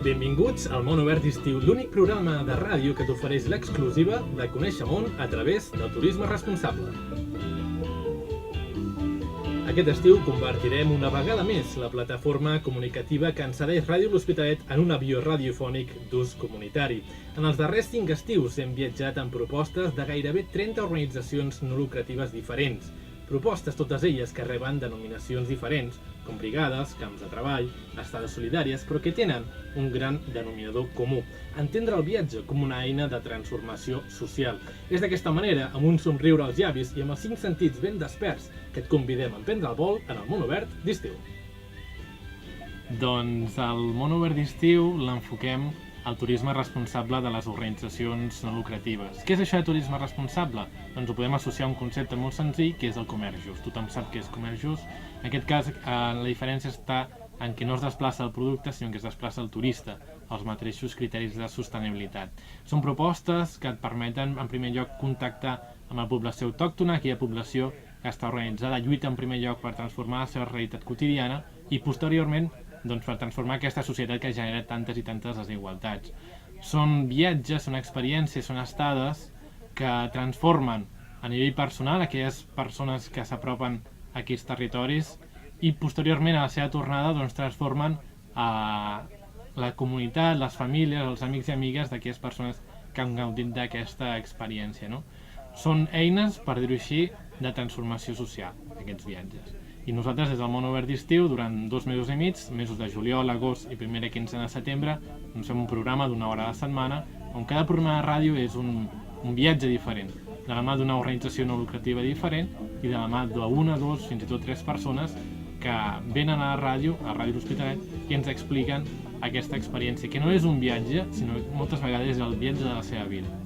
Benvinguts al Món Obert d'Estiu, l'únic programa de ràdio que t'ofereix l'exclusiva de conèixer món a través del turisme responsable. Aquest estiu convertirem una vegada més la plataforma comunicativa que encedeix Ràdio L'Hospitalet en un avió radiofònic d'ús comunitari. En els darrers 5 estius hem viatjat amb propostes de gairebé 30 organitzacions no lucratives diferents. Propostes totes elles que reben denominacions diferents, com brigades, camps de treball, estades solidàries, però que tenen un gran denominador comú: entendre el viatge com una eina de transformació social. És d'aquesta manera, amb un somriure als llavis i amb els 5 sentits ben desperts, que et convidem a emprendre el vol en el Món Obert d'Estiu. Doncs el Món Obert d'Estiu l'enfoquem al turisme responsable de les organitzacions no lucratives. Què és això de turisme responsable? Doncs ho podem associar a un concepte molt senzill, que és el comerç just. Tothom sap què és comerç just. En aquest cas, la diferència està en què no es desplaça el producte, sinó que es desplaça el turista, els mateixos criteris de sostenibilitat. Són propostes que et permeten, en primer lloc, contactar amb la població autòctona, aquella població que està organitzada, lluita en primer lloc per transformar la seva realitat quotidiana i, posteriorment, per transformar aquesta societat que genera tantes i tantes desigualtats. Són viatges, són experiències, són estades que transformen a nivell personal aquelles persones que s'apropen a aquests territoris i posteriorment a la seva tornada transformen a la comunitat, les famílies, els amics i amigues d'aquelles persones que han gaudit d'aquesta experiència. Són eines, per dir-ho així, de transformació social, aquests viatges. I nosaltres, des del Món Obert d'Estiu, durant 2 mesos i mig, mesos de juliol, agost i primera quinzena de setembre, fem un programa d'1 hora a la setmana, on cada programa de ràdio és un viatge diferent, de la mà d'una organització no lucrativa diferent i de la mà d'una, 2, fins i tot 3 persones que venen a la ràdio, a Ràdio L'Hospitalet, i ens expliquen aquesta experiència, que no és un viatge, sinó que moltes vegades és el viatge de la seva vida.